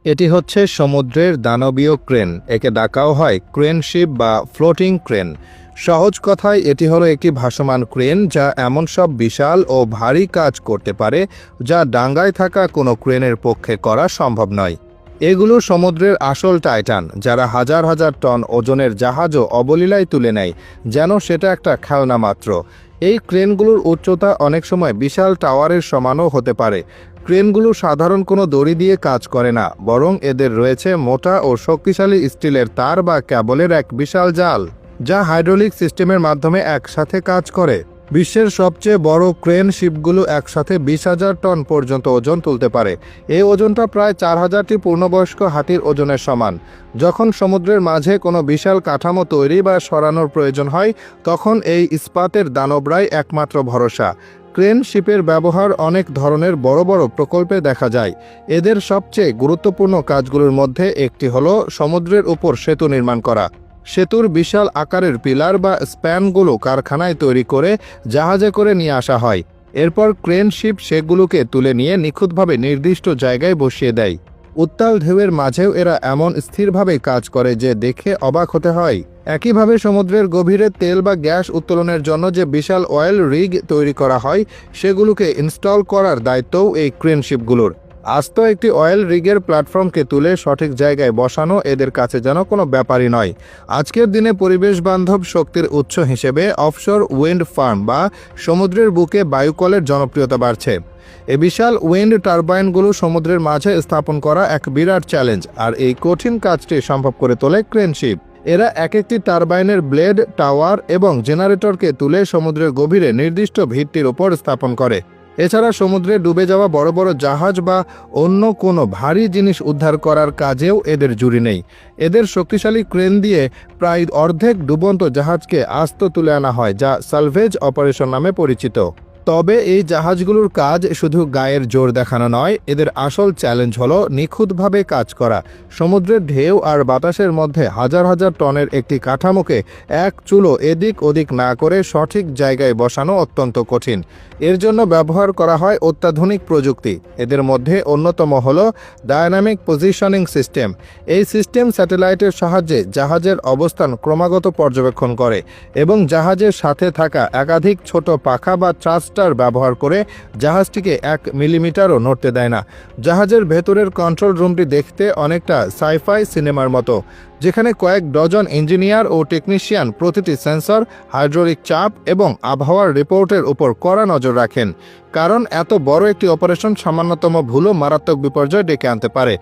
এটি হচ্ছে সমুদ্রের দানবীয় ক্রেন। একে ডাকাও হয় ক্রেন শিপ বা ফ্লোটিং ক্রেন। সহজ কথায় এটি হলো একটি ভাসমান ক্রেন যা এমন সব বিশাল ও ভারী কাজ করতে পারে যা ডাঙ্গায় থাকা কোনো ক্রেনের পক্ষে করা সম্ভব নয়। এগুলো সমুদ্রের আসল টাইটান, যারা হাজার হাজার টন ওজনের জাহাজও অবলীলায় তুলে নেয় যেন সেটা একটা খেলনা মাত্র। এই ক্রেনগুলোর উচ্চতা অনেক সময় বিশাল টাওয়ারের সমানও হতে পারে। ক্রেনগুলো সাধারণ কোনো দড়ি দিয়ে কাজ করে না, বরং এদের রয়েছে মোটা ও শক্তিশালী স্টিলের তার বা ক্যাবলের এক বিশাল জাল, যা হাইড্রোলিক সিস্টেমের মাধ্যমে একসাথে কাজ করে। বিশ্বের সবচেয়ে বড় ক্রেন শিপগুলো একসাথে 20,000 টন পর্যন্ত ওজন তুলতে পারে। এই ওজনটা প্রায় 4,000টি পূর্ণবয়স্ক হাতির ওজনের সমান। যখন সমুদ্রের মাঝে কোনো বিশাল কাঠামো তৈরি বা সরানোর প্রয়োজন হয়, তখন এই ইস্পাতের দানবরাই একমাত্র ভরসা। ক্রেন শিপের ব্যবহার অনেক ধরনের বড় বড় প্রকল্পে দেখা যায়। এদের সবচেয়ে গুরুত্বপূর্ণ কাজগুলোর মধ্যে একটি হলো সমুদ্রের উপর সেতু নির্মাণ করা। সেতুর বিশাল আকারের পিলার বা স্প্যানগুলো কারখানায় তৈরি করে জাহাজে করে নিয়ে আসা হয়। এরপর ক্রেন শিপ সেগুলোকে তুলে নিয়ে নিখুঁতভাবে নির্দিষ্ট জায়গায় বসিয়ে দেয়। উত্তাল ঢেউয়ের মাঝেও এরা এমন স্থিরভাবে কাজ করে যে দেখে অবাক হতে হয়। একইভাবে সমুদ্রের গভীরে তেল বা গ্যাস উত্তোলনের জন্য যে বিশাল অয়েল রিগ তৈরি করা হয়, সেগুলোকে ইনস্টল করার দায়িত্বও এই ক্রেন শিপগুলোর। আস্ত একটি অয়েল রিগের প্ল্যাটফর্মকে তুলে সঠিক জায়গায় বসানো এদের কাছে যেন কোনো ব্যাপারই নয়। আজকের দিনে পরিবেশ বান্ধব শক্তির উৎস হিসেবে অফশোর উইন্ড ফার্ম বা সমুদ্রের বুকে বায়ুকলের জনপ্রিয়তা বাড়ছে। এই বিশাল উইন্ড টারবাইনগুলো সমুদ্রের মাঝে স্থাপন করা এক বিরাট চ্যালেঞ্জ, আর এই কঠিন কাজটি সম্ভব করে তোলে ক্রেন শিপ। এরা এক একটি টারবাইনের ব্লেড, টাওয়ার এবং জেনারেটরকে তুলে সমুদ্রের গভীরে নির্দিষ্ট ভিত্তির উপর স্থাপন করে। এছাড়া সমুদ্রে ডুবে যাওয়া বড় বড় জাহাজ বা অন্য কোনো ভারী জিনিস উদ্ধার করার কাজেও এদের জুড়ি নেই। এদের শক্তিশালী ক্রেন দিয়ে প্রায় অর্ধেক ডুবন্ত জাহাজকে আস্ত তুলে আনা হয়, যা সালভেজ অপারেশন নামে পরিচিত। তবে এই জাহাজগুলোর কাজ শুধু গায়ের জোর দেখানো নয়, এদের আসল চ্যালেঞ্জ হলো নিখুঁতভাবে কাজ করা। সমুদ্রের ঢেউ আর বাতাসের মধ্যে হাজার হাজার টনের একটি কাঠামোকে এক চুলো এদিক ওদিক না করে সঠিক জায়গায় বসানো অত্যন্ত কঠিন। এর জন্য ব্যবহার করা হয় অত্যাধুনিক প্রযুক্তি। এদের মধ্যে অন্যতম হল ডায়নামিক পজিশনিং সিস্টেম। এই সিস্টেম স্যাটেলাইটের সাহায্যে জাহাজের অবস্থান ক্রমাগত পর্যবেক্ষণ করে এবং জাহাজের সাথে থাকা একাধিক ছোট পাখা বা থ্রাস্টার ব্যবহার করে জাহাজটিকে 1 মিলিমিটারও নড়তে দেয় না। জাহাজের ভেতরের কন্ট্রোল রুমটি দেখতে অনেকটা সাইফাই সিনেমার মতো, যেখানে কয়েক ডজন ইঞ্জিনিয়ার ও টেকনিশিয়ান প্রতিটি সেন্সর, হাইড্রোলিক চাপ এবং আবহাওয়ার রিপোর্টের উপর কড়া নজর রাখেন। কারণ এত বড় একটি অপারেশন সামান্যতম ভুলও মারাত্মক বিপর্যয় ডেকে আনতে পারে।